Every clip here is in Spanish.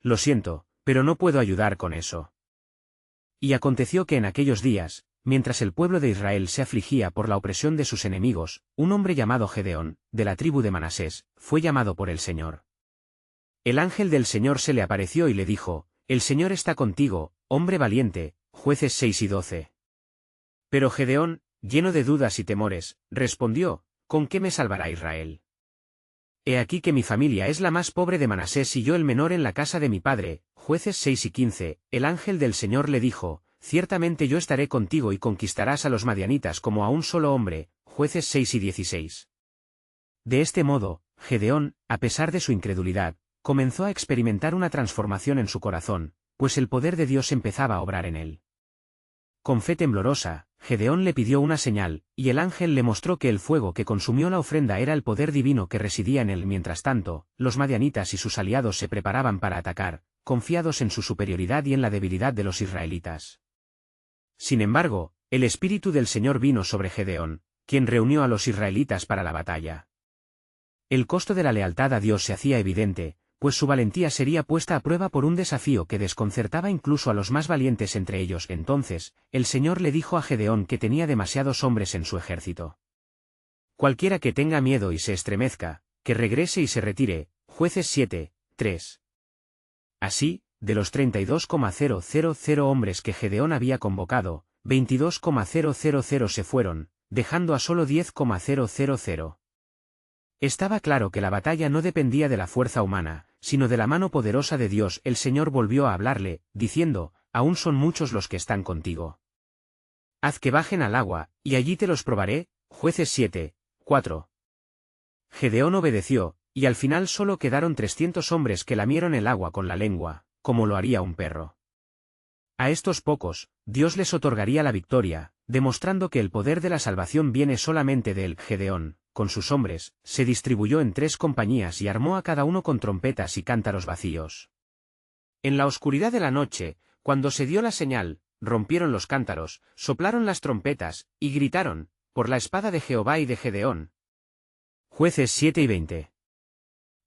lo siento, pero no puedo ayudar con eso. Y aconteció que en aquellos días, mientras el pueblo de Israel se afligía por la opresión de sus enemigos, un hombre llamado Gedeón, de la tribu de Manasés, fue llamado por el Señor. El ángel del Señor se le apareció y le dijo: El Señor está contigo, hombre valiente. Jueces 6 y 12. Pero Gedeón, lleno de dudas y temores, respondió: ¿Con qué me salvará Israel? He aquí que mi familia es la más pobre de Manasés y yo el menor en la casa de mi padre. Jueces 6 y 15. El ángel del Señor le dijo: Ciertamente yo estaré contigo y conquistarás a los madianitas como a un solo hombre. Jueces 6 y 16. De este modo, Gedeón, a pesar de su incredulidad, comenzó a experimentar una transformación en su corazón, pues el poder de Dios empezaba a obrar en él. Con fe temblorosa, Gedeón le pidió una señal, y el ángel le mostró que el fuego que consumió la ofrenda era el poder divino que residía en él. Mientras tanto, los madianitas y sus aliados se preparaban para atacar, confiados en su superioridad y en la debilidad de los israelitas. Sin embargo, el Espíritu del Señor vino sobre Gedeón, quien reunió a los israelitas para la batalla. El costo de la lealtad a Dios se hacía evidente, pues su valentía sería puesta a prueba por un desafío que desconcertaba incluso a los más valientes entre ellos. Entonces, el Señor le dijo a Gedeón que tenía demasiados hombres en su ejército. Cualquiera que tenga miedo y se estremezca, que regrese y se retire. Jueces 7, 3. Así, de los 32,000 hombres que Gedeón había convocado, 22,000 se fueron, dejando a solo 10,000. Estaba claro que la batalla no dependía de la fuerza humana, sino de la mano poderosa de Dios. El Señor volvió a hablarle, diciendo: Aún son muchos los que están contigo. Haz que bajen al agua, y allí te los probaré. Jueces 7, 4. Gedeón obedeció, y al final solo quedaron 300 hombres que lamieron el agua con la lengua, como lo haría un perro. A estos pocos, Dios les otorgaría la victoria, demostrando que el poder de la salvación viene solamente de él. Gedeón, con sus hombres, se distribuyó en 3 compañías y armó a cada uno con trompetas y cántaros vacíos. En la oscuridad de la noche, cuando se dio la señal, rompieron los cántaros, soplaron las trompetas, y gritaron: Por la espada de Jehová y de Gedeón. Jueces 7 y 20.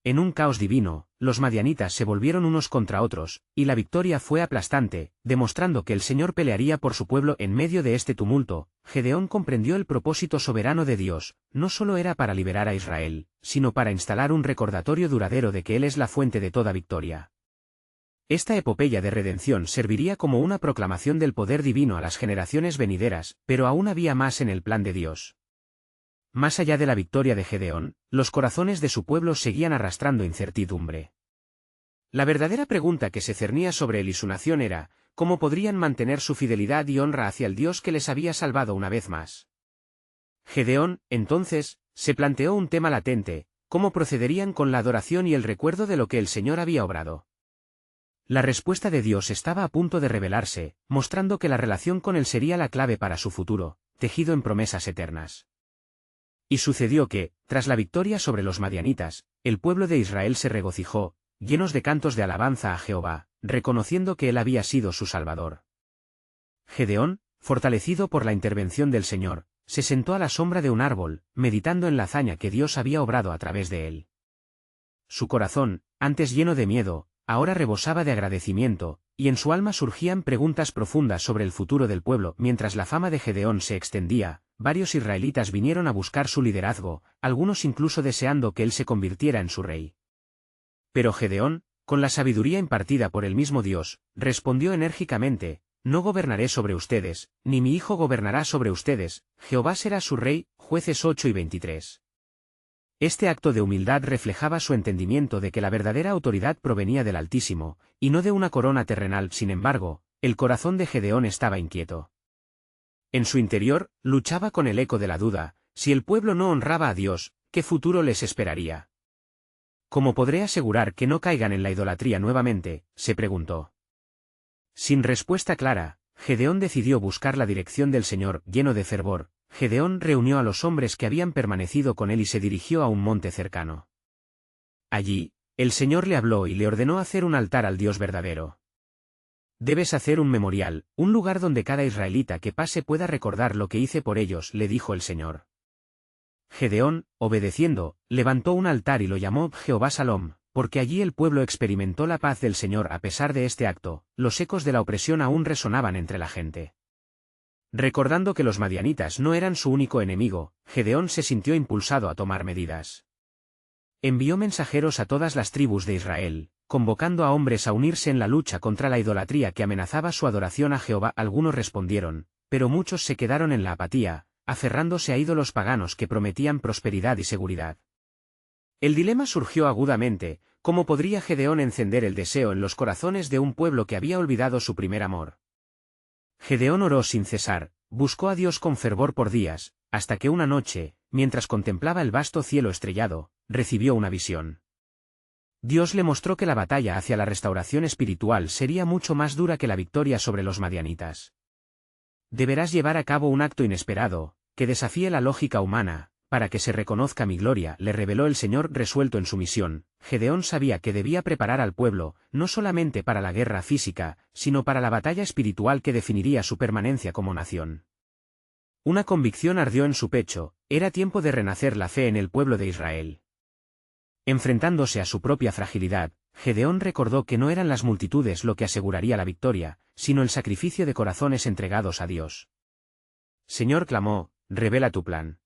En un caos divino, los madianitas se volvieron unos contra otros, y la victoria fue aplastante, demostrando que el Señor pelearía por su pueblo. En medio de este tumulto, Gedeón comprendió el propósito soberano de Dios. No solo era para liberar a Israel, sino para instalar un recordatorio duradero de que Él es la fuente de toda victoria. Esta epopeya de redención serviría como una proclamación del poder divino a las generaciones venideras, pero aún había más en el plan de Dios. Más allá de la victoria de Gedeón, los corazones de su pueblo seguían arrastrando incertidumbre. La verdadera pregunta que se cernía sobre él y su nación era: ¿cómo podrían mantener su fidelidad y honra hacia el Dios que les había salvado una vez más? Gedeón, entonces, se planteó un tema latente: ¿cómo procederían con la adoración y el recuerdo de lo que el Señor había obrado? La respuesta de Dios estaba a punto de revelarse, mostrando que la relación con él sería la clave para su futuro, tejido en promesas eternas. Y sucedió que, tras la victoria sobre los madianitas, el pueblo de Israel se regocijó, llenos de cantos de alabanza a Jehová, reconociendo que él había sido su Salvador. Gedeón, fortalecido por la intervención del Señor, se sentó a la sombra de un árbol, meditando en la hazaña que Dios había obrado a través de él. Su corazón, antes lleno de miedo, ahora rebosaba de agradecimiento, y en su alma surgían preguntas profundas sobre el futuro del pueblo. Mientras la fama de Gedeón se extendía, varios israelitas vinieron a buscar su liderazgo, algunos incluso deseando que él se convirtiera en su rey. Pero Gedeón, con la sabiduría impartida por el mismo Dios, respondió enérgicamente: No gobernaré sobre ustedes, ni mi hijo gobernará sobre ustedes, Jehová será su rey. Jueces 8 y 23. Este acto de humildad reflejaba su entendimiento de que la verdadera autoridad provenía del Altísimo, y no de una corona terrenal. Sin embargo, el corazón de Gedeón estaba inquieto. En su interior, luchaba con el eco de la duda: si el pueblo no honraba a Dios, ¿qué futuro les esperaría? ¿Cómo podré asegurar que no caigan en la idolatría nuevamente?, se preguntó. Sin respuesta clara, Gedeón decidió buscar la dirección del Señor. Lleno de fervor, Gedeón reunió a los hombres que habían permanecido con él y se dirigió a un monte cercano. Allí, el Señor le habló y le ordenó hacer un altar al Dios verdadero. Debes hacer un memorial, un lugar donde cada israelita que pase pueda recordar lo que hice por ellos, le dijo el Señor. Gedeón, obedeciendo, levantó un altar y lo llamó Jehová Salom, porque allí el pueblo experimentó la paz del Señor. A pesar de este acto, los ecos de la opresión aún resonaban entre la gente. Recordando que los madianitas no eran su único enemigo, Gedeón se sintió impulsado a tomar medidas. Envió mensajeros a todas las tribus de Israel, convocando a hombres a unirse en la lucha contra la idolatría que amenazaba su adoración a Jehová. Algunos respondieron, pero muchos se quedaron en la apatía, aferrándose a ídolos paganos que prometían prosperidad y seguridad. El dilema surgió agudamente: ¿cómo podría Gedeón encender el deseo en los corazones de un pueblo que había olvidado su primer amor? Gedeón oró sin cesar, buscó a Dios con fervor por días, hasta que una noche, mientras contemplaba el vasto cielo estrellado, recibió una visión. Dios le mostró que la batalla hacia la restauración espiritual sería mucho más dura que la victoria sobre los madianitas. Deberás llevar a cabo un acto inesperado, que desafíe la lógica humana, para que se reconozca mi gloria, le reveló el Señor. Resuelto en su misión, Gedeón sabía que debía preparar al pueblo, no solamente para la guerra física, sino para la batalla espiritual que definiría su permanencia como nación. Una convicción ardió en su pecho: era tiempo de renacer la fe en el pueblo de Israel. Enfrentándose a su propia fragilidad, Gedeón recordó que no eran las multitudes lo que aseguraría la victoria, sino el sacrificio de corazones entregados a Dios. Señor, clamó, revela tu plan.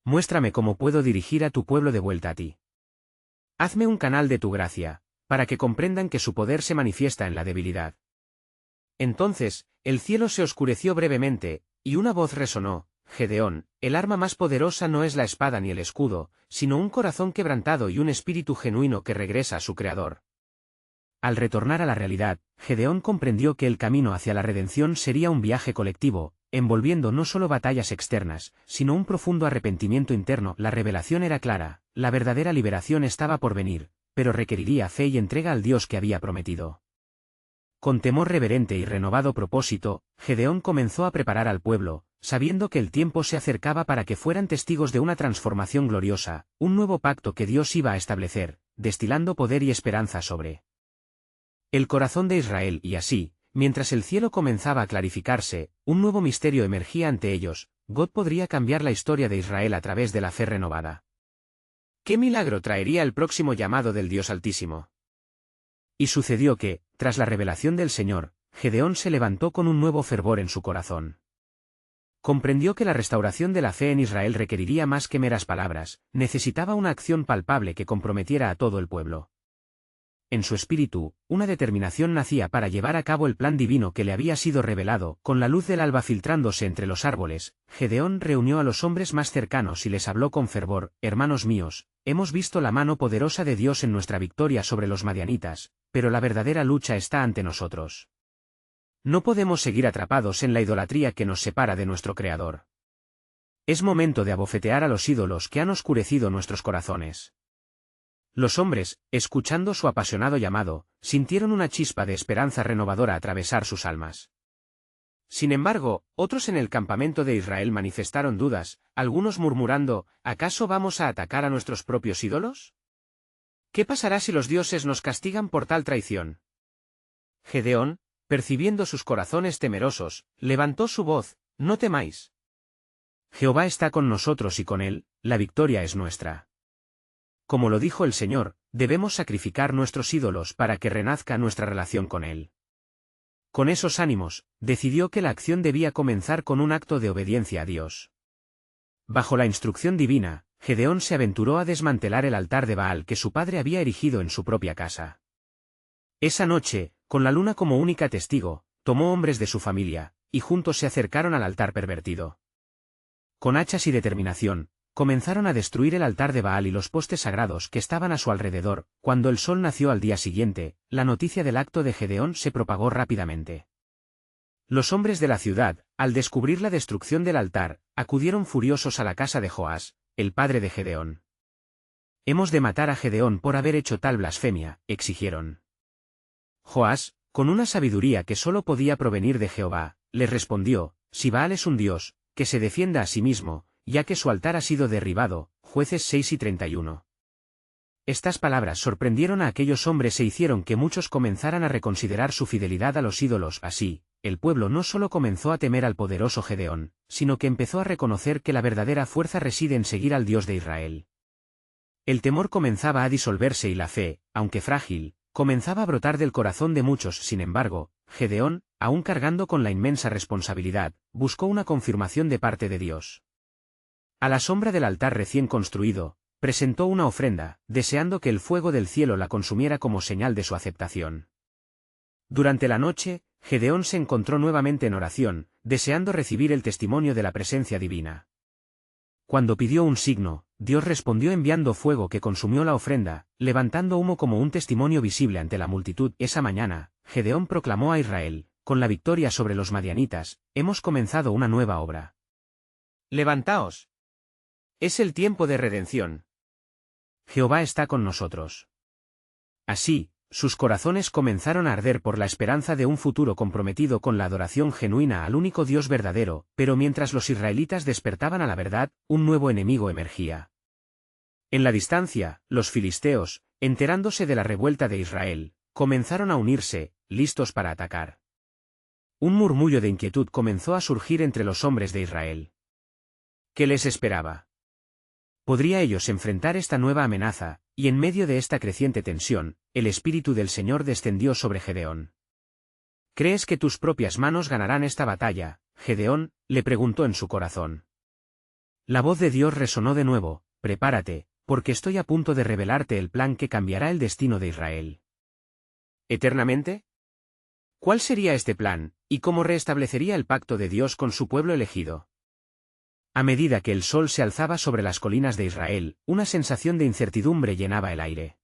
Muéstrame cómo puedo dirigir a tu pueblo de vuelta a ti. Hazme un canal de tu gracia, para que comprendan que su poder se manifiesta en la debilidad. Entonces, el cielo se oscureció brevemente, y una voz resonó: Gedeón, el arma más poderosa no es la espada ni el escudo, sino un corazón quebrantado y un espíritu genuino que regresa a su Creador. Al retornar a la realidad, Gedeón comprendió que el camino hacia la redención sería un viaje colectivo, envolviendo no solo batallas externas, sino un profundo arrepentimiento interno. La revelación era clara: la verdadera liberación estaba por venir, pero requeriría fe y entrega al Dios que había prometido. Con temor reverente y renovado propósito, Gedeón comenzó a preparar al pueblo, sabiendo que el tiempo se acercaba para que fueran testigos de una transformación gloriosa, un nuevo pacto que Dios iba a establecer, destilando poder y esperanza sobre el corazón de Israel. Y así, mientras el cielo comenzaba a clarificarse, un nuevo misterio emergía ante ellos: God podría cambiar la historia de Israel a través de la fe renovada. ¿Qué milagro traería el próximo llamado del Dios Altísimo? Y sucedió que, tras la revelación del Señor, Gedeón se levantó con un nuevo fervor en su corazón. Comprendió que la restauración de la fe en Israel requeriría más que meras palabras, necesitaba una acción palpable que comprometiera a todo el pueblo. En su espíritu, una determinación nacía para llevar a cabo el plan divino que le había sido revelado. Con la luz del alba filtrándose entre los árboles, Gedeón reunió a los hombres más cercanos y les habló con fervor: hermanos míos, hemos visto la mano poderosa de Dios en nuestra victoria sobre los madianitas, pero la verdadera lucha está ante nosotros. No podemos seguir atrapados en la idolatría que nos separa de nuestro Creador. Es momento de abofetear a los ídolos que han oscurecido nuestros corazones. Los hombres, escuchando su apasionado llamado, sintieron una chispa de esperanza renovadora atravesar sus almas. Sin embargo, otros en el campamento de Israel manifestaron dudas, algunos murmurando: ¿acaso vamos a atacar a nuestros propios ídolos? ¿Qué pasará si los dioses nos castigan por tal traición? Gedeón, percibiendo sus corazones temerosos, levantó su voz: no temáis. Jehová está con nosotros y con él, la victoria es nuestra. Como lo dijo el Señor, debemos sacrificar nuestros ídolos para que renazca nuestra relación con Él. Con esos ánimos, decidió que la acción debía comenzar con un acto de obediencia a Dios. Bajo la instrucción divina, Gedeón se aventuró a desmantelar el altar de Baal que su padre había erigido en su propia casa. Esa noche, con la luna como única testigo, tomó hombres de su familia, y juntos se acercaron al altar pervertido. Con hachas y determinación, comenzaron a destruir el altar de Baal y los postes sagrados que estaban a su alrededor. Cuando el sol nació al día siguiente, la noticia del acto de Gedeón se propagó rápidamente. Los hombres de la ciudad, al descubrir la destrucción del altar, acudieron furiosos a la casa de Joás, el padre de Gedeón. Hemos de matar a Gedeón por haber hecho tal blasfemia, exigieron. Joás, con una sabiduría que solo podía provenir de Jehová, les respondió: si Baal es un dios, que se defienda a sí mismo, ya que su altar ha sido derribado. Jueces 6 y 31. Estas palabras sorprendieron a aquellos hombres e hicieron que muchos comenzaran a reconsiderar su fidelidad a los ídolos. Así, el pueblo no solo comenzó a temer al poderoso Gedeón, sino que empezó a reconocer que la verdadera fuerza reside en seguir al Dios de Israel. El temor comenzaba a disolverse y la fe, aunque frágil, comenzaba a brotar del corazón de muchos. Sin embargo, Gedeón, aún cargando con la inmensa responsabilidad, buscó una confirmación de parte de Dios. A la sombra del altar recién construido, presentó una ofrenda, deseando que el fuego del cielo la consumiera como señal de su aceptación. Durante la noche, Gedeón se encontró nuevamente en oración, deseando recibir el testimonio de la presencia divina. Cuando pidió un signo, Dios respondió enviando fuego que consumió la ofrenda, levantando humo como un testimonio visible ante la multitud. Esa mañana, Gedeón proclamó a Israel, con la victoria sobre los madianitas, hemos comenzado una nueva obra. Levantaos. Es el tiempo de redención. Jehová está con nosotros. Así, sus corazones comenzaron a arder por la esperanza de un futuro comprometido con la adoración genuina al único Dios verdadero, pero mientras los israelitas despertaban a la verdad, un nuevo enemigo emergía. En la distancia, los filisteos, enterándose de la revuelta de Israel, comenzaron a unirse, listos para atacar. Un murmullo de inquietud comenzó a surgir entre los hombres de Israel. ¿Qué les esperaba? ¿Podría ellos enfrentar esta nueva amenaza? Y en medio de esta creciente tensión, el Espíritu del Señor descendió sobre Gedeón. ¿Crees que tus propias manos ganarán esta batalla, Gedeón? Le preguntó en su corazón. La voz de Dios resonó de nuevo, prepárate, porque estoy a punto de revelarte el plan que cambiará el destino de Israel. ¿Eternamente? ¿Cuál sería este plan, y cómo restablecería el pacto de Dios con su pueblo elegido? A medida que el sol se alzaba sobre las colinas de Israel, una sensación de incertidumbre llenaba el aire.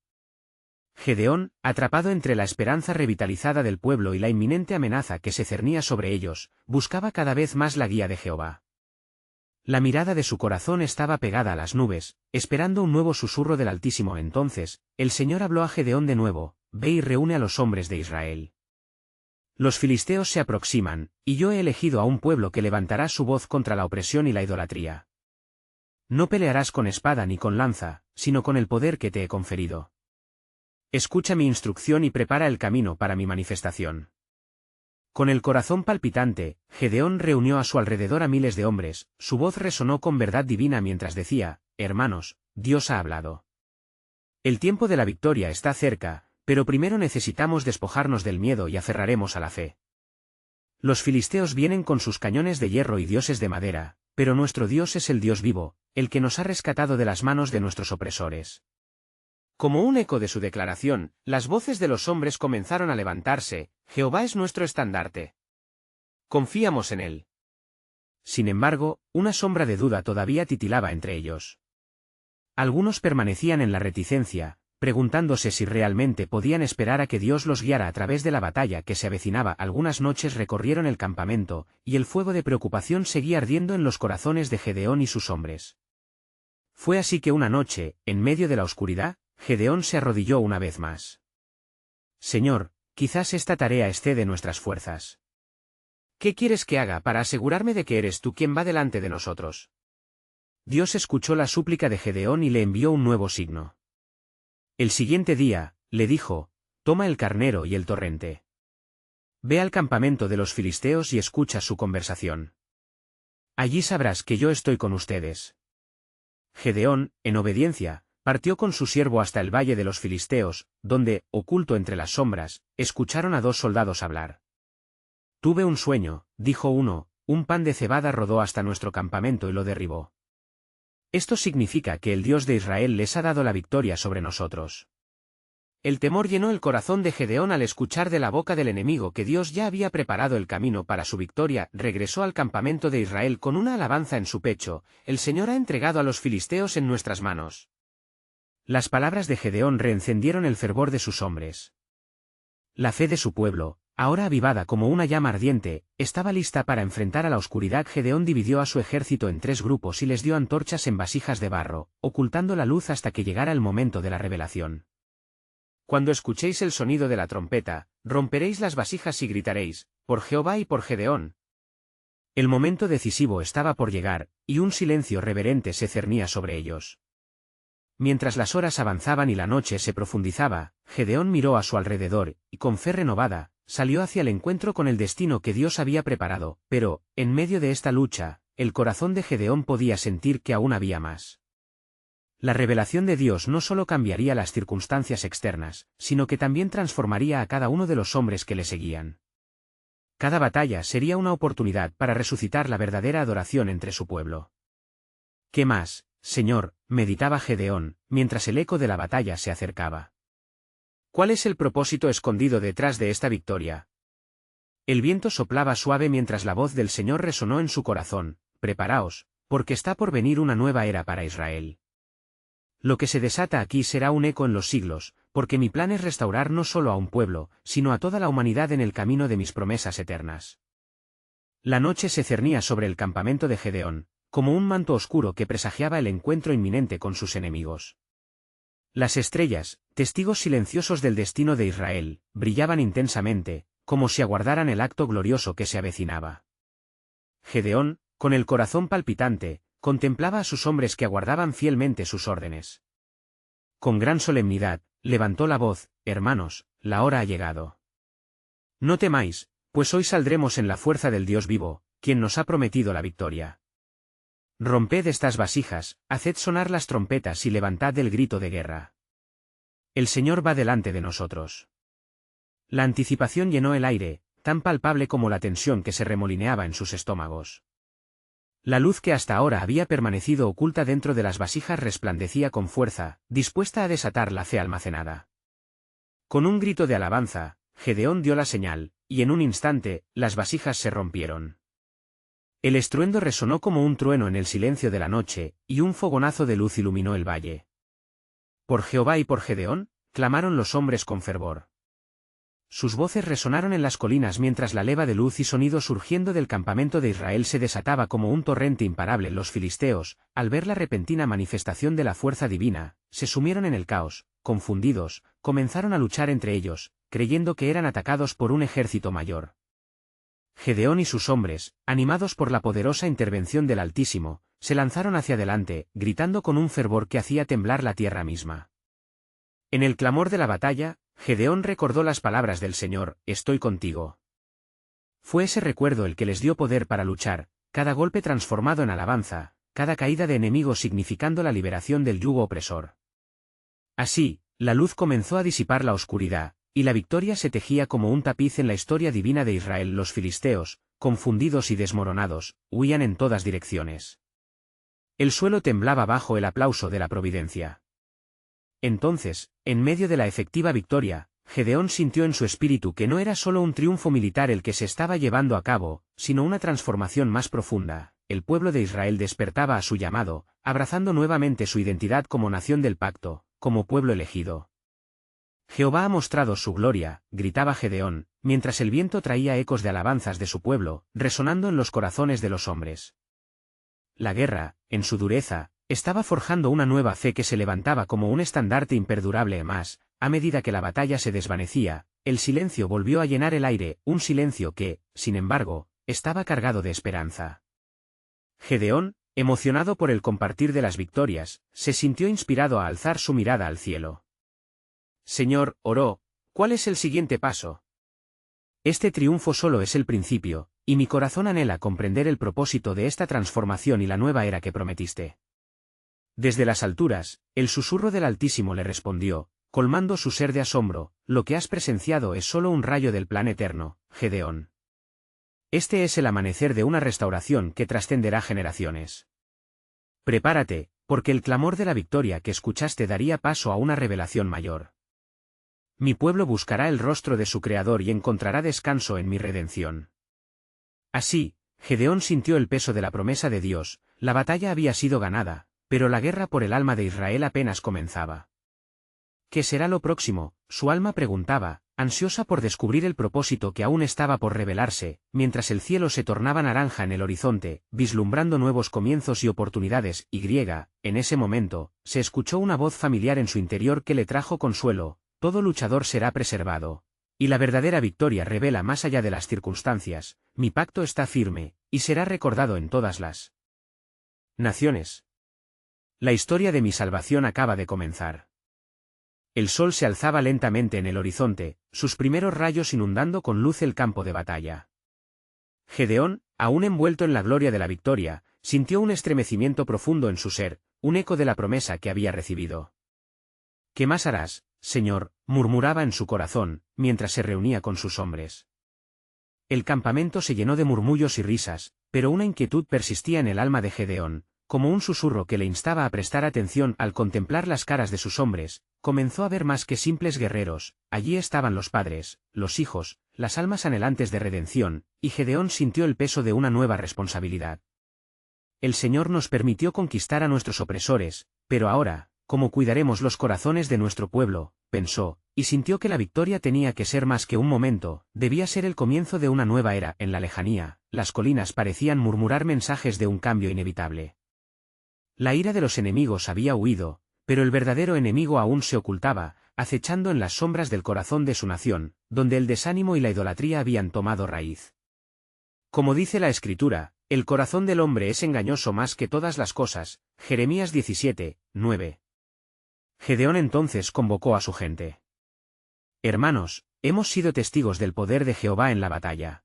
Gedeón, atrapado entre la esperanza revitalizada del pueblo y la inminente amenaza que se cernía sobre ellos, buscaba cada vez más la guía de Jehová. La mirada de su corazón estaba pegada a las nubes, esperando un nuevo susurro del Altísimo. Entonces, el Señor habló a Gedeón de nuevo, ve y reúne a los hombres de Israel. Los filisteos se aproximan, y yo he elegido a un pueblo que levantará su voz contra la opresión y la idolatría. No pelearás con espada ni con lanza, sino con el poder que te he conferido. Escucha mi instrucción y prepara el camino para mi manifestación. Con el corazón palpitante, Gedeón reunió a su alrededor a miles de hombres, su voz resonó con verdad divina mientras decía, hermanos, Dios ha hablado. El tiempo de la victoria está cerca, pero primero necesitamos despojarnos del miedo y aferraremos a la fe. Los filisteos vienen con sus cañones de hierro y dioses de madera, pero nuestro Dios es el Dios vivo, el que nos ha rescatado de las manos de nuestros opresores. Como un eco de su declaración, las voces de los hombres comenzaron a levantarse, Jehová es nuestro estandarte. Confiamos en él. Sin embargo, una sombra de duda todavía titilaba entre ellos. Algunos permanecían en la reticencia, preguntándose si realmente podían esperar a que Dios los guiara a través de la batalla que se avecinaba. Algunas noches recorrieron el campamento, y el fuego de preocupación seguía ardiendo en los corazones de Gedeón y sus hombres. Fue así que una noche, en medio de la oscuridad, Gedeón se arrodilló una vez más. Señor, quizás esta tarea excede nuestras fuerzas. ¿Qué quieres que haga para asegurarme de que eres tú quien va delante de nosotros? Dios escuchó la súplica de Gedeón y le envió un nuevo signo. El siguiente día, le dijo, toma el carnero y el torrente. Ve al campamento de los filisteos y escucha su conversación. Allí sabrás que yo estoy con ustedes. Gedeón, en obediencia, partió con su siervo hasta el valle de los filisteos, donde, oculto entre las sombras, escucharon a 2 soldados hablar. Tuve un sueño, dijo uno, un pan de cebada rodó hasta nuestro campamento y lo derribó. Esto significa que el Dios de Israel les ha dado la victoria sobre nosotros. El temor llenó el corazón de Gedeón al escuchar de la boca del enemigo que Dios ya había preparado el camino para su victoria. Regresó al campamento de Israel con una alabanza en su pecho, el Señor ha entregado a los filisteos en nuestras manos. Las palabras de Gedeón reencendieron el fervor de sus hombres. La fe de su pueblo, ahora avivada como una llama ardiente, estaba lista para enfrentar a la oscuridad. Gedeón dividió a su ejército en 3 grupos y les dio antorchas en vasijas de barro, ocultando la luz hasta que llegara el momento de la revelación. Cuando escuchéis el sonido de la trompeta, romperéis las vasijas y gritaréis, por Jehová y por Gedeón. El momento decisivo estaba por llegar, y un silencio reverente se cernía sobre ellos. Mientras las horas avanzaban y la noche se profundizaba, Gedeón miró a su alrededor, y con fe renovada, salió hacia el encuentro con el destino que Dios había preparado, pero, en medio de esta lucha, el corazón de Gedeón podía sentir que aún había más. La revelación de Dios no solo cambiaría las circunstancias externas, sino que también transformaría a cada uno de los hombres que le seguían. Cada batalla sería una oportunidad para resucitar la verdadera adoración entre su pueblo. ¿Qué más, Señor?, meditaba Gedeón, mientras el eco de la batalla se acercaba. ¿Cuál es el propósito escondido detrás de esta victoria? El viento soplaba suave mientras la voz del Señor resonó en su corazón: preparaos, porque está por venir una nueva era para Israel. Lo que se desata aquí será un eco en los siglos, porque mi plan es restaurar no solo a un pueblo, sino a toda la humanidad en el camino de mis promesas eternas. La noche se cernía sobre el campamento de Gedeón, como un manto oscuro que presagiaba el encuentro inminente con sus enemigos. Las estrellas, testigos silenciosos del destino de Israel, brillaban intensamente, como si aguardaran el acto glorioso que se avecinaba. Gedeón, con el corazón palpitante, contemplaba a sus hombres que aguardaban fielmente sus órdenes. Con gran solemnidad, levantó la voz: hermanos, la hora ha llegado. No temáis, pues hoy saldremos en la fuerza del Dios vivo, quien nos ha prometido la victoria. Romped estas vasijas, haced sonar las trompetas y levantad el grito de guerra. El Señor va delante de nosotros. La anticipación llenó el aire, tan palpable como la tensión que se remolineaba en sus estómagos. La luz que hasta ahora había permanecido oculta dentro de las vasijas resplandecía con fuerza, dispuesta a desatar la fe almacenada. Con un grito de alabanza, Gedeón dio la señal, y en un instante, las vasijas se rompieron. El estruendo resonó como un trueno en el silencio de la noche, y un fogonazo de luz iluminó el valle. «Por Jehová y por Gedeón», clamaron los hombres con fervor. Sus voces resonaron en las colinas mientras la leva de luz y sonido surgiendo del campamento de Israel se desataba como un torrente imparable. Los filisteos, al ver la repentina manifestación de la fuerza divina, se sumieron en el caos, confundidos, comenzaron a luchar entre ellos, creyendo que eran atacados por un ejército mayor. Gedeón y sus hombres, animados por la poderosa intervención del Altísimo, se lanzaron hacia adelante, gritando con un fervor que hacía temblar la tierra misma. En el clamor de la batalla, Gedeón recordó las palabras del Señor: «Estoy contigo». Fue ese recuerdo el que les dio poder para luchar, cada golpe transformado en alabanza, cada caída de enemigos significando la liberación del yugo opresor. Así, la luz comenzó a disipar la oscuridad, y la victoria se tejía como un tapiz en la historia divina de Israel. Los filisteos, confundidos y desmoronados, huían en todas direcciones. El suelo temblaba bajo el aplauso de la providencia. Entonces, en medio de la efectiva victoria, Gedeón sintió en su espíritu que no era solo un triunfo militar el que se estaba llevando a cabo, sino una transformación más profunda. El pueblo de Israel despertaba a su llamado, abrazando nuevamente su identidad como nación del pacto, como pueblo elegido. Jehová ha mostrado su gloria, gritaba Gedeón, mientras el viento traía ecos de alabanzas de su pueblo, resonando en los corazones de los hombres. La guerra, en su dureza, estaba forjando una nueva fe que se levantaba como un estandarte imperdurable. Más, a medida que la batalla se desvanecía, el silencio volvió a llenar el aire, un silencio que, sin embargo, estaba cargado de esperanza. Gedeón, emocionado por el compartir de las victorias, se sintió inspirado a alzar su mirada al cielo. «Señor», oró, «¿cuál es el siguiente paso? Este triunfo solo es el principio, y mi corazón anhela comprender el propósito de esta transformación y la nueva era que prometiste». Desde las alturas, el susurro del Altísimo le respondió, colmando su ser de asombro: «Lo que has presenciado es solo un rayo del plan eterno, Gedeón. Este es el amanecer de una restauración que trascenderá generaciones. Prepárate, porque el clamor de la victoria que escuchaste daría paso a una revelación mayor. Mi pueblo buscará el rostro de su Creador y encontrará descanso en mi redención». Así, Gedeón sintió el peso de la promesa de Dios. La batalla había sido ganada, pero la guerra por el alma de Israel apenas comenzaba. ¿Qué será lo próximo?, su alma preguntaba, ansiosa por descubrir el propósito que aún estaba por revelarse, mientras el cielo se tornaba naranja en el horizonte, vislumbrando nuevos comienzos y oportunidades. En ese momento, se escuchó una voz familiar en su interior que le trajo consuelo: «Todo luchador será preservado. Y la verdadera victoria revela más allá de las circunstancias. Mi pacto está firme, y será recordado en todas las naciones. La historia de mi salvación acaba de comenzar». El sol se alzaba lentamente en el horizonte, sus primeros rayos inundando con luz el campo de batalla. Gedeón, aún envuelto en la gloria de la victoria, sintió un estremecimiento profundo en su ser, un eco de la promesa que había recibido. ¿Qué más harás, Señor?, murmuraba en su corazón, mientras se reunía con sus hombres. El campamento se llenó de murmullos y risas, pero una inquietud persistía en el alma de Gedeón, como un susurro que le instaba a prestar atención. Al contemplar las caras de sus hombres, comenzó a ver más que simples guerreros. Allí estaban los padres, los hijos, las almas anhelantes de redención, y Gedeón sintió el peso de una nueva responsabilidad. El Señor nos permitió conquistar a nuestros opresores, pero ahora, ¿cómo cuidaremos los corazones de nuestro pueblo?, pensó, y sintió que la victoria tenía que ser más que un momento, debía ser el comienzo de una nueva era. En la lejanía, las colinas parecían murmurar mensajes de un cambio inevitable. La ira de los enemigos había huido, pero el verdadero enemigo aún se ocultaba, acechando en las sombras del corazón de su nación, donde el desánimo y la idolatría habían tomado raíz. Como dice la Escritura, el corazón del hombre es engañoso más que todas las cosas. Jeremías 17, 9. Gedeón entonces convocó a su gente. Hermanos, hemos sido testigos del poder de Jehová en la batalla.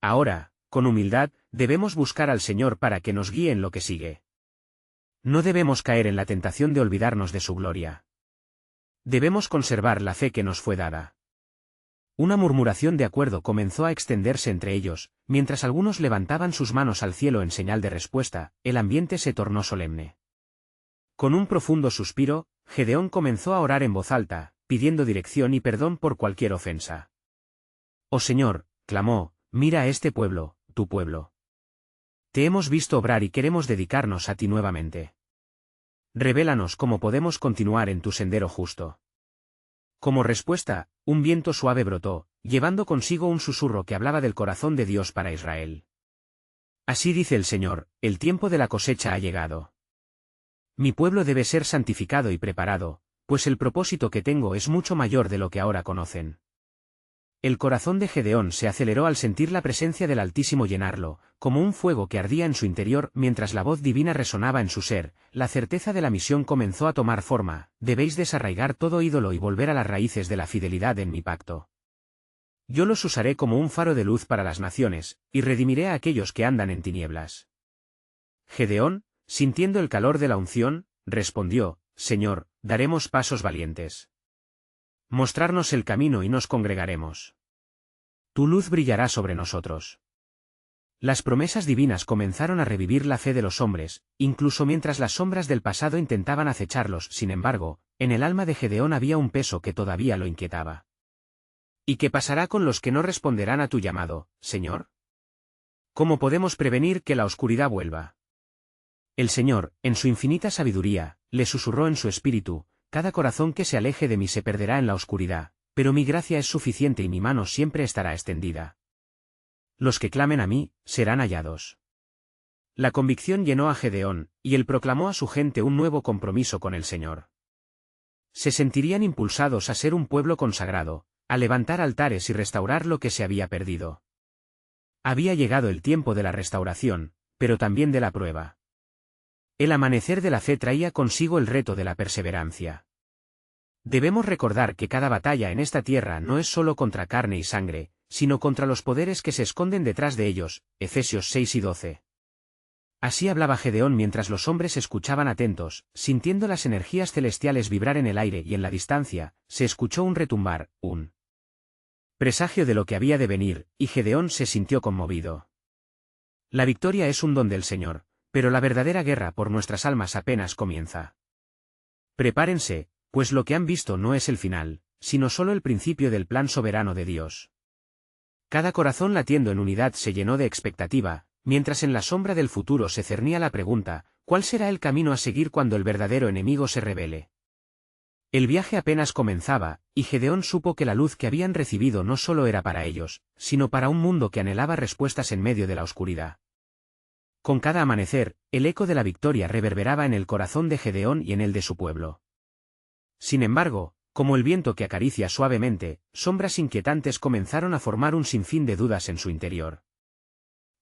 Ahora, con humildad, debemos buscar al Señor para que nos guíe en lo que sigue. No debemos caer en la tentación de olvidarnos de su gloria. Debemos conservar la fe que nos fue dada. Una murmuración de acuerdo comenzó a extenderse entre ellos, mientras algunos levantaban sus manos al cielo en señal de respuesta. El ambiente se tornó solemne. Con un profundo suspiro, Gedeón comenzó a orar en voz alta, pidiendo dirección y perdón por cualquier ofensa. «Oh Señor», clamó, «mira a este pueblo, tu pueblo. Te hemos visto obrar y queremos dedicarnos a ti nuevamente. Revélanos cómo podemos continuar en tu sendero justo». Como respuesta, un viento suave brotó, llevando consigo un susurro que hablaba del corazón de Dios para Israel. Así dice el Señor, el tiempo de la cosecha ha llegado. Mi pueblo debe ser santificado y preparado, pues el propósito que tengo es mucho mayor de lo que ahora conocen. El corazón de Gedeón se aceleró al sentir la presencia del Altísimo llenarlo, como un fuego que ardía en su interior. Mientras la voz divina resonaba en su ser, la certeza de la misión comenzó a tomar forma. Debéis desarraigar todo ídolo y volver a las raíces de la fidelidad en mi pacto. Yo los usaré como un faro de luz para las naciones, y redimiré a aquellos que andan en tinieblas. Gedeón, sintiendo el calor de la unción, respondió, Señor, daremos pasos valientes. Mostrarnos el camino y nos congregaremos. Tu luz brillará sobre nosotros. Las promesas divinas comenzaron a revivir la fe de los hombres, incluso mientras las sombras del pasado intentaban acecharlos. Sin embargo, en el alma de Gedeón había un peso que todavía lo inquietaba. ¿Y qué pasará con los que no responderán a tu llamado, Señor? ¿Cómo podemos prevenir que la oscuridad vuelva? El Señor, en su infinita sabiduría, le susurró en su espíritu, cada corazón que se aleje de mí se perderá en la oscuridad, pero mi gracia es suficiente y mi mano siempre estará extendida. Los que clamen a mí, serán hallados. La convicción llenó a Gedeón, y él proclamó a su gente un nuevo compromiso con el Señor. Se sentirían impulsados a ser un pueblo consagrado, a levantar altares y restaurar lo que se había perdido. Había llegado el tiempo de la restauración, pero también de la prueba. El amanecer de la fe traía consigo el reto de la perseverancia. Debemos recordar que cada batalla en esta tierra no es solo contra carne y sangre, sino contra los poderes que se esconden detrás de ellos. Efesios 6 y 12. Así hablaba Gedeón mientras los hombres escuchaban atentos, sintiendo las energías celestiales vibrar en el aire, y en la distancia, se escuchó un retumbar, un presagio de lo que había de venir, y Gedeón se sintió conmovido. La victoria es un don del Señor, pero la verdadera guerra por nuestras almas apenas comienza. Prepárense, pues lo que han visto no es el final, sino solo el principio del plan soberano de Dios. Cada corazón latiendo en unidad se llenó de expectativa, mientras en la sombra del futuro se cernía la pregunta, ¿cuál será el camino a seguir cuando el verdadero enemigo se revele? El viaje apenas comenzaba, y Gedeón supo que la luz que habían recibido no solo era para ellos, sino para un mundo que anhelaba respuestas en medio de la oscuridad. Con cada amanecer, el eco de la victoria reverberaba en el corazón de Gedeón y en el de su pueblo. Sin embargo, como el viento que acaricia suavemente, sombras inquietantes comenzaron a formar un sinfín de dudas en su interior.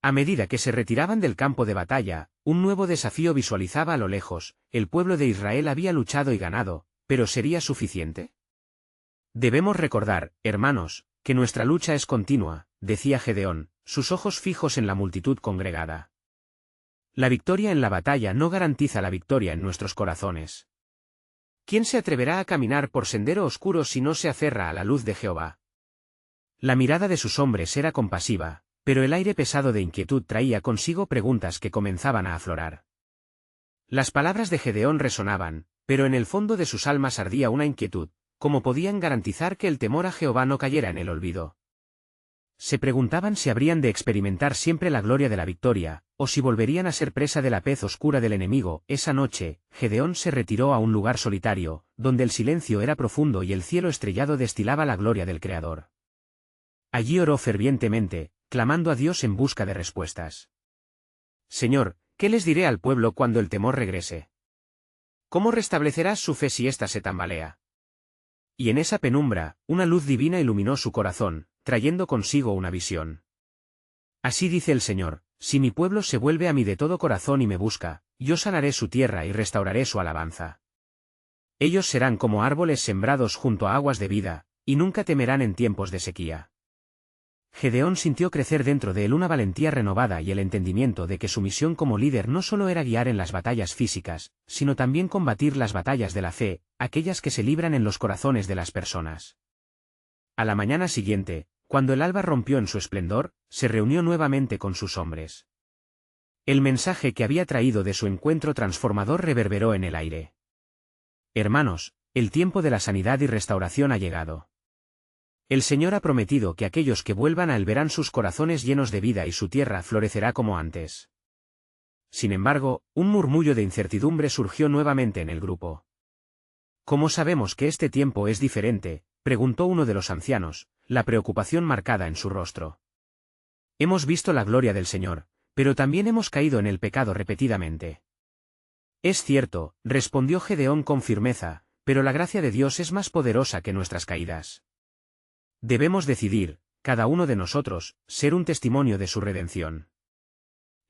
A medida que se retiraban del campo de batalla, un nuevo desafío visualizaba a lo lejos. El pueblo de Israel había luchado y ganado, ¿pero sería suficiente? Debemos recordar, hermanos, que nuestra lucha es continua, decía Gedeón, sus ojos fijos en la multitud congregada. La victoria en la batalla no garantiza la victoria en nuestros corazones. ¿Quién se atreverá a caminar por sendero oscuro si no se aferra a la luz de Jehová? La mirada de sus hombres era compasiva, pero el aire pesado de inquietud traía consigo preguntas que comenzaban a aflorar. Las palabras de Gedeón resonaban, pero en el fondo de sus almas ardía una inquietud: ¿cómo podían garantizar que el temor a Jehová no cayera en el olvido? Se preguntaban si habrían de experimentar siempre la gloria de la victoria, o si volverían a ser presa de la pez oscura del enemigo. Esa noche, Gedeón se retiró a un lugar solitario, donde el silencio era profundo y el cielo estrellado destilaba la gloria del Creador. Allí oró fervientemente, clamando a Dios en busca de respuestas. Señor, ¿qué les diré al pueblo cuando el temor regrese? ¿Cómo restablecerás su fe si ésta se tambalea? Y en esa penumbra, una luz divina iluminó su corazón, trayendo consigo una visión. Así dice el Señor: si mi pueblo se vuelve a mí de todo corazón y me busca, yo sanaré su tierra y restauraré su alabanza. Ellos serán como árboles sembrados junto a aguas de vida, y nunca temerán en tiempos de sequía. Gedeón sintió crecer dentro de él una valentía renovada y el entendimiento de que su misión como líder no solo era guiar en las batallas físicas, sino también combatir las batallas de la fe, aquellas que se libran en los corazones de las personas. A la mañana siguiente, cuando el alba rompió en su esplendor, se reunió nuevamente con sus hombres. El mensaje que había traído de su encuentro transformador reverberó en el aire. Hermanos, el tiempo de la sanidad y restauración ha llegado. El Señor ha prometido que aquellos que vuelvan a Él verán sus corazones llenos de vida y su tierra florecerá como antes. Sin embargo, un murmullo de incertidumbre surgió nuevamente en el grupo. ¿Cómo sabemos que este tiempo es diferente?, preguntó uno de los ancianos, la preocupación marcada en su rostro. Hemos visto la gloria del Señor, pero también hemos caído en el pecado repetidamente. Es cierto, respondió Gedeón con firmeza, pero la gracia de Dios es más poderosa que nuestras caídas. Debemos decidir, cada uno de nosotros, ser un testimonio de su redención.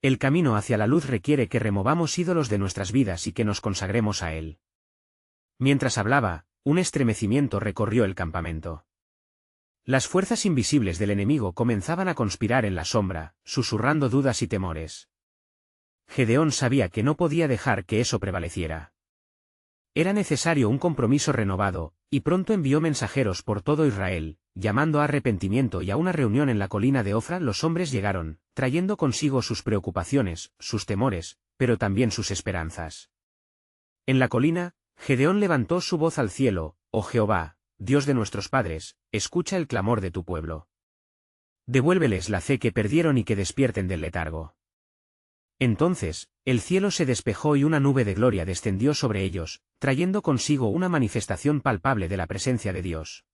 El camino hacia la luz requiere que removamos ídolos de nuestras vidas y que nos consagremos a Él. Mientras hablaba, un estremecimiento recorrió el campamento. Las fuerzas invisibles del enemigo comenzaban a conspirar en la sombra, susurrando dudas y temores. Gedeón sabía que no podía dejar que eso prevaleciera. Era necesario un compromiso renovado, y pronto envió mensajeros por todo Israel, llamando a arrepentimiento y a una reunión en la colina de Ofra. Los hombres llegaron, trayendo consigo sus preocupaciones, sus temores, pero también sus esperanzas. En la colina, Gedeón levantó su voz al cielo: «Oh Jehová, Dios de nuestros padres, escucha el clamor de tu pueblo. Devuélveles la fe que perdieron y que despierten del letargo». Entonces, el cielo se despejó y una nube de gloria descendió sobre ellos, trayendo consigo una manifestación palpable de la presencia de Dios.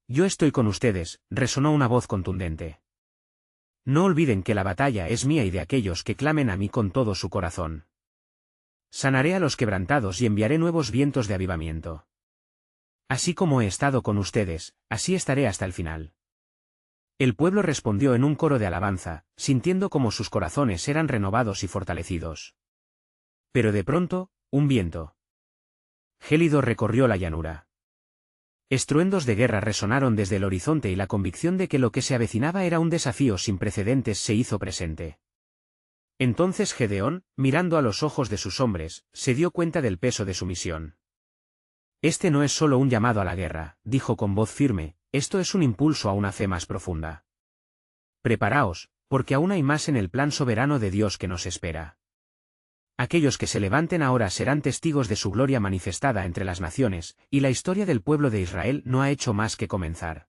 «Yo estoy con ustedes», resonó una voz contundente. «No olviden que la batalla es mía y de aquellos que clamen a mí con todo su corazón. Sanaré a los quebrantados y enviaré nuevos vientos de avivamiento. Así como he estado con ustedes, así estaré hasta el final». El pueblo respondió en un coro de alabanza, sintiendo como sus corazones eran renovados y fortalecidos. Pero de pronto, un viento gélido recorrió la llanura. Estruendos de guerra resonaron desde el horizonte y la convicción de que lo que se avecinaba era un desafío sin precedentes se hizo presente. Entonces Gedeón, mirando a los ojos de sus hombres, se dio cuenta del peso de su misión. «Este no es solo un llamado a la guerra», dijo con voz firme, «esto es un impulso a una fe más profunda. Preparaos, porque aún hay más en el plan soberano de Dios que nos espera. Aquellos que se levanten ahora serán testigos de su gloria manifestada entre las naciones, y la historia del pueblo de Israel no ha hecho más que comenzar».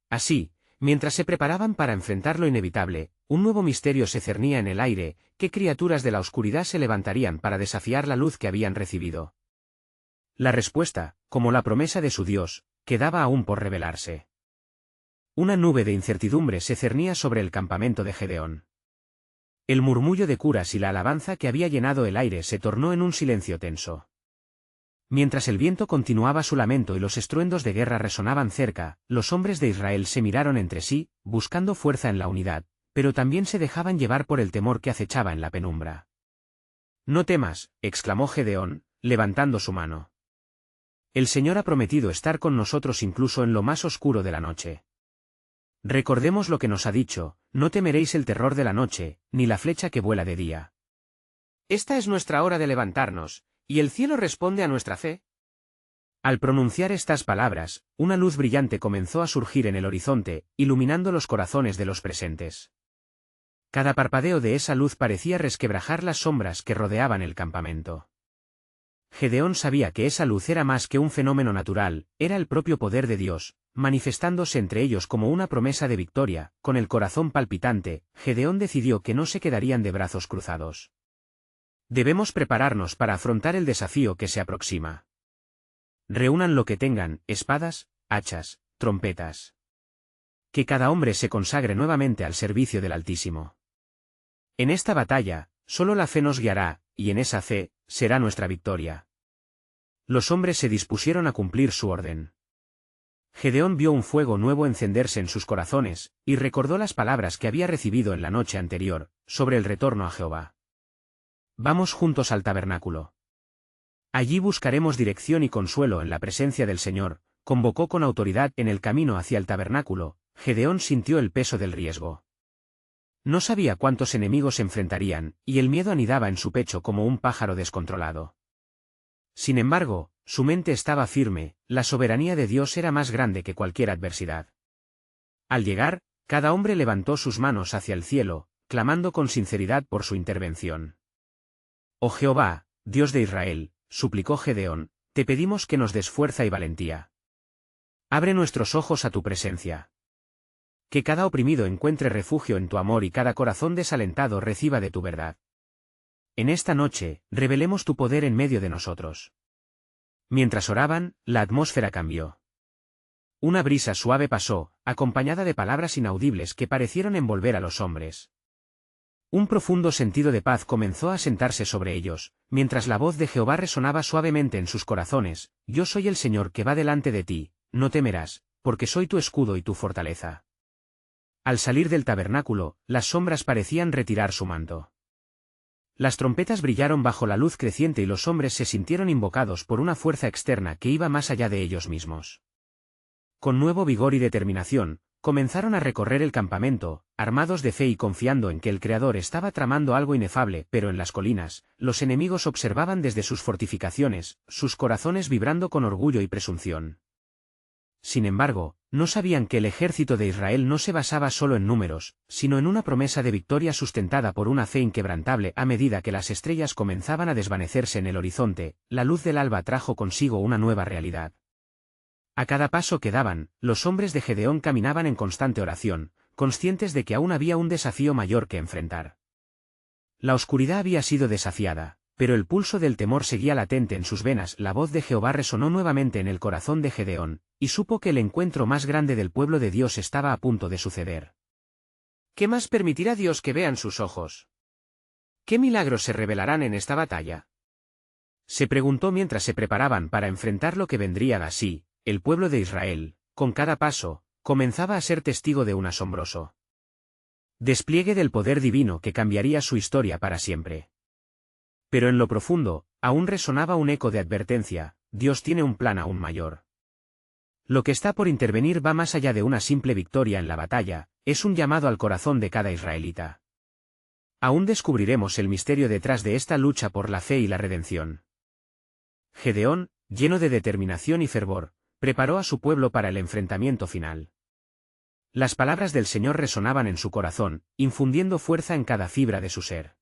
Así, mientras se preparaban para enfrentar lo inevitable, un nuevo misterio se cernía en el aire: ¿qué criaturas de la oscuridad se levantarían para desafiar la luz que habían recibido? La respuesta, como la promesa de su Dios, quedaba aún por revelarse. Una nube de incertidumbre se cernía sobre el campamento de Gedeón. El murmullo de curas y la alabanza que había llenado el aire se tornó en un silencio tenso. Mientras el viento continuaba su lamento y los estruendos de guerra resonaban cerca, los hombres de Israel se miraron entre sí, buscando fuerza en la unidad, pero también se dejaban llevar por el temor que acechaba en la penumbra. «No temas», exclamó Gedeón, levantando su mano. «El Señor ha prometido estar con nosotros incluso en lo más oscuro de la noche. Recordemos lo que nos ha dicho: no temeréis el terror de la noche, ni la flecha que vuela de día, Esta es nuestra hora de levantarnos, y el cielo responde a nuestra fe. Al pronunciar estas palabras, una luz brillante comenzó a surgir en el horizonte, iluminando los corazones de los presentes. Cada parpadeo de esa luz parecía resquebrajar las sombras que rodeaban el campamento. Gedeón sabía que esa luz era más que un fenómeno natural, era el propio poder de Dios, manifestándose entre ellos como una promesa de victoria. Con el corazón palpitante, Gedeón decidió que no se quedarían de brazos cruzados. Debemos prepararnos para afrontar el desafío que se aproxima. Reúnan lo que tengan, espadas, hachas, trompetas. Que cada hombre se consagre nuevamente al servicio del Altísimo. En esta batalla, solo la fe nos guiará, y en esa fe, será nuestra victoria. Los hombres se dispusieron a cumplir su orden. Gedeón vio un fuego nuevo encenderse en sus corazones, y recordó las palabras que había recibido en la noche anterior, sobre el retorno a Jehová. Vamos juntos al tabernáculo. Allí buscaremos dirección y consuelo en la presencia del Señor, convocó con autoridad. En el camino hacia el tabernáculo, Gedeón sintió el peso del riesgo. No sabía cuántos enemigos se enfrentarían, y el miedo anidaba en su pecho como un pájaro descontrolado. Sin embargo, su mente estaba firme, la soberanía de Dios era más grande que cualquier adversidad. Al llegar, cada hombre levantó sus manos hacia el cielo, clamando con sinceridad por su intervención. Oh Jehová, Dios de Israel, suplicó Gedeón, te pedimos que nos des fuerza y valentía. Abre nuestros ojos a tu presencia. Que cada oprimido encuentre refugio en tu amor y cada corazón desalentado reciba de tu verdad. En esta noche, revelemos tu poder en medio de nosotros. Mientras oraban, la atmósfera cambió. Una brisa suave pasó, acompañada de palabras inaudibles que parecieron envolver a los hombres. Un profundo sentido de paz comenzó a asentarse sobre ellos, mientras la voz de Jehová resonaba suavemente en sus corazones: Yo soy el Señor que va delante de ti, no temerás, porque soy tu escudo y tu fortaleza. Al salir del tabernáculo, las sombras parecían retirar su manto. Las trompetas brillaron bajo la luz creciente y los hombres se sintieron invocados por una fuerza externa que iba más allá de ellos mismos. Con nuevo vigor y determinación, comenzaron a recorrer el campamento, armados de fe y confiando en que el Creador estaba tramando algo inefable. Pero en las colinas, los enemigos observaban desde sus fortificaciones, sus corazones vibrando con orgullo y presunción. Sin embargo, no sabían que el ejército de Israel no se basaba solo en números, sino en una promesa de victoria sustentada por una fe inquebrantable. A medida que las estrellas comenzaban a desvanecerse en el horizonte, la luz del alba trajo consigo una nueva realidad. A cada paso que daban, los hombres de Gedeón caminaban en constante oración, conscientes de que aún había un desafío mayor que enfrentar. La oscuridad había sido desafiada, pero el pulso del temor seguía latente en sus venas. La voz de Jehová resonó nuevamente en el corazón de Gedeón, y supo que el encuentro más grande del pueblo de Dios estaba a punto de suceder. ¿Qué más permitirá Dios que vean sus ojos? ¿Qué milagros se revelarán en esta batalla? Se preguntó mientras se preparaban para enfrentar lo que vendría. Así, el pueblo de Israel, con cada paso, comenzaba a ser testigo de un asombroso despliegue del poder divino que cambiaría su historia para siempre. Pero en lo profundo, aún resonaba un eco de advertencia: Dios tiene un plan aún mayor. Lo que está por intervenir va más allá de una simple victoria en la batalla, es un llamado al corazón de cada israelita. Aún descubriremos el misterio detrás de esta lucha por la fe y la redención. Gedeón, lleno de determinación y fervor, preparó a su pueblo para el enfrentamiento final. Las palabras del Señor resonaban en su corazón, infundiendo fuerza en cada fibra de su ser.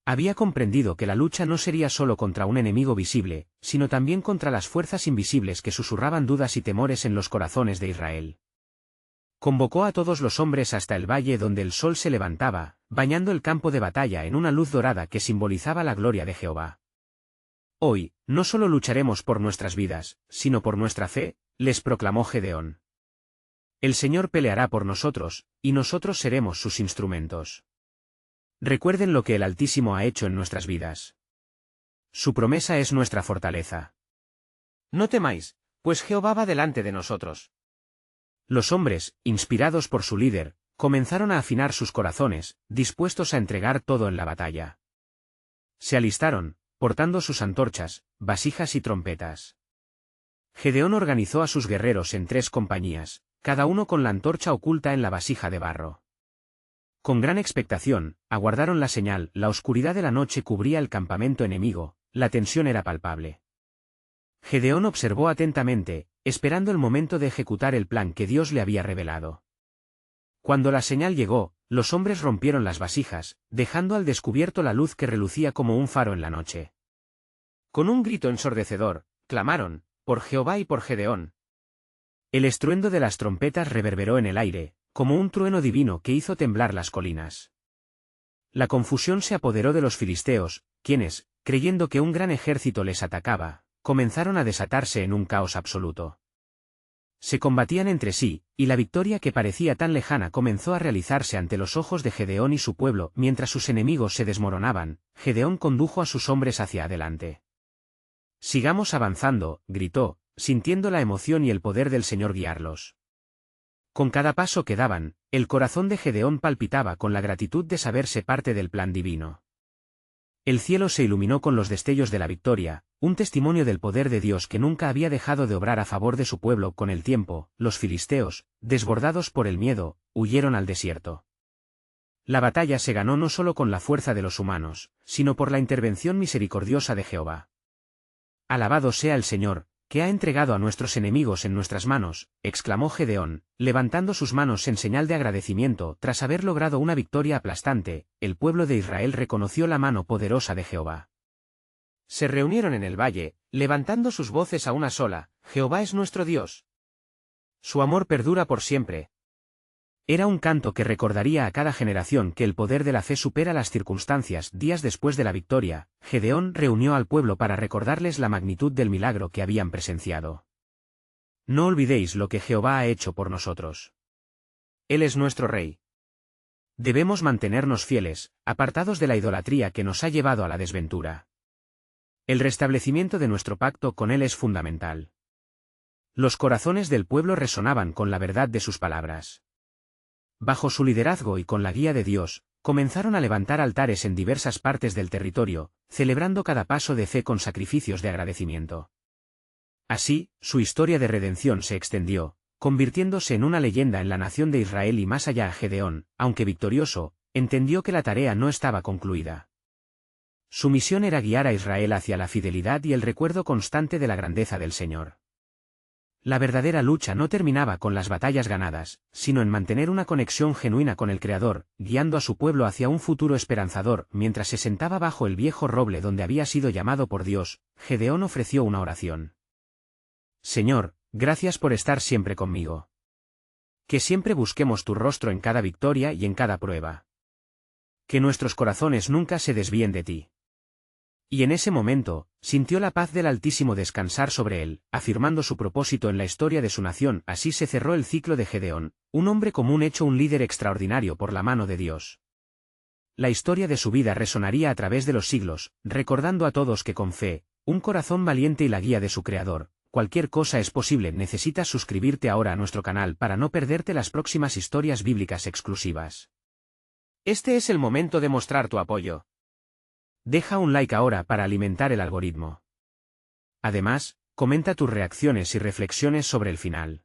Había comprendido que la lucha no sería solo contra un enemigo visible, sino también contra las fuerzas invisibles que susurraban dudas y temores en los corazones de Israel. Convocó a todos los hombres hasta el valle donde el sol se levantaba, bañando el campo de batalla en una luz dorada que simbolizaba la gloria de Jehová. Hoy, no solo lucharemos por nuestras vidas, sino por nuestra fe, les proclamó Gedeón. El Señor peleará por nosotros, y nosotros seremos sus instrumentos. Recuerden lo que el Altísimo ha hecho en nuestras vidas. Su promesa es nuestra fortaleza. No temáis, pues Jehová va delante de nosotros. Los hombres, inspirados por su líder, comenzaron a afinar sus corazones, dispuestos a entregar todo en la batalla. Se alistaron, portando sus antorchas, vasijas y trompetas. Gedeón organizó a sus guerreros en 3 compañías, cada uno con la antorcha oculta en la vasija de barro. Con gran expectación, aguardaron la señal, la oscuridad de la noche cubría el campamento enemigo, la tensión era palpable. Gedeón observó atentamente, esperando el momento de ejecutar el plan que Dios le había revelado. Cuando la señal llegó, los hombres rompieron las vasijas, dejando al descubierto la luz que relucía como un faro en la noche. Con un grito ensordecedor, clamaron, por Jehová y por Gedeón. El estruendo de las trompetas reverberó en el aire, como un trueno divino que hizo temblar las colinas. La confusión se apoderó de los filisteos, quienes, creyendo que un gran ejército les atacaba, comenzaron a desatarse en un caos absoluto. Se combatían entre sí, y la victoria que parecía tan lejana comenzó a realizarse ante los ojos de Gedeón y su pueblo. Mientras sus enemigos se desmoronaban, Gedeón condujo a sus hombres hacia adelante. «Sigamos avanzando», gritó, sintiendo la emoción y el poder del Señor guiarlos. Con cada paso que daban, el corazón de Gedeón palpitaba con la gratitud de saberse parte del plan divino. El cielo se iluminó con los destellos de la victoria, un testimonio del poder de Dios que nunca había dejado de obrar a favor de su pueblo. Con el tiempo, los filisteos, desbordados por el miedo, huyeron al desierto. La batalla se ganó no solo con la fuerza de los humanos, sino por la intervención misericordiosa de Jehová. «Alabado sea el Señor, que ha entregado a nuestros enemigos en nuestras manos», exclamó Gedeón, levantando sus manos en señal de agradecimiento. Tras haber logrado una victoria aplastante, el pueblo de Israel reconoció la mano poderosa de Jehová. Se reunieron en el valle, levantando sus voces a una sola: «Jehová es nuestro Dios. Su amor perdura por siempre». Era un canto que recordaría a cada generación que el poder de la fe supera las circunstancias. Días después de la victoria, Gedeón reunió al pueblo para recordarles la magnitud del milagro que habían presenciado. «No olvidéis lo que Jehová ha hecho por nosotros. Él es nuestro Rey. Debemos mantenernos fieles, apartados de la idolatría que nos ha llevado a la desventura. El restablecimiento de nuestro pacto con Él es fundamental». Los corazones del pueblo resonaban con la verdad de sus palabras. Bajo su liderazgo y con la guía de Dios, comenzaron a levantar altares en diversas partes del territorio, celebrando cada paso de fe con sacrificios de agradecimiento. Así, su historia de redención se extendió, convirtiéndose en una leyenda en la nación de Israel. Y más allá, Gedeón, aunque victorioso, entendió que la tarea no estaba concluida. Su misión era guiar a Israel hacia la fidelidad y el recuerdo constante de la grandeza del Señor. La verdadera lucha no terminaba con las batallas ganadas, sino en mantener una conexión genuina con el Creador, guiando a su pueblo hacia un futuro esperanzador. Mientras se sentaba bajo el viejo roble donde había sido llamado por Dios, Gedeón ofreció una oración. «Señor, gracias por estar siempre conmigo. Que siempre busquemos tu rostro en cada victoria y en cada prueba. Que nuestros corazones nunca se desvíen de ti». Y en ese momento, sintió la paz del Altísimo descansar sobre él, afirmando su propósito en la historia de su nación. Así se cerró el ciclo de Gedeón, un hombre común hecho un líder extraordinario por la mano de Dios. La historia de su vida resonaría a través de los siglos, recordando a todos que con fe, un corazón valiente y la guía de su Creador, cualquier cosa es posible. Necesitas suscribirte ahora a nuestro canal para no perderte las próximas historias bíblicas exclusivas. Este es el momento de mostrar tu apoyo. Deja un like ahora para alimentar el algoritmo. Además, comenta tus reacciones y reflexiones sobre el final.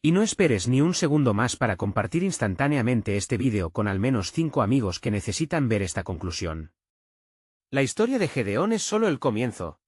Y no esperes ni un segundo más para compartir instantáneamente este vídeo con al menos 5 amigos que necesitan ver esta conclusión. La historia de Gedeón es solo el comienzo.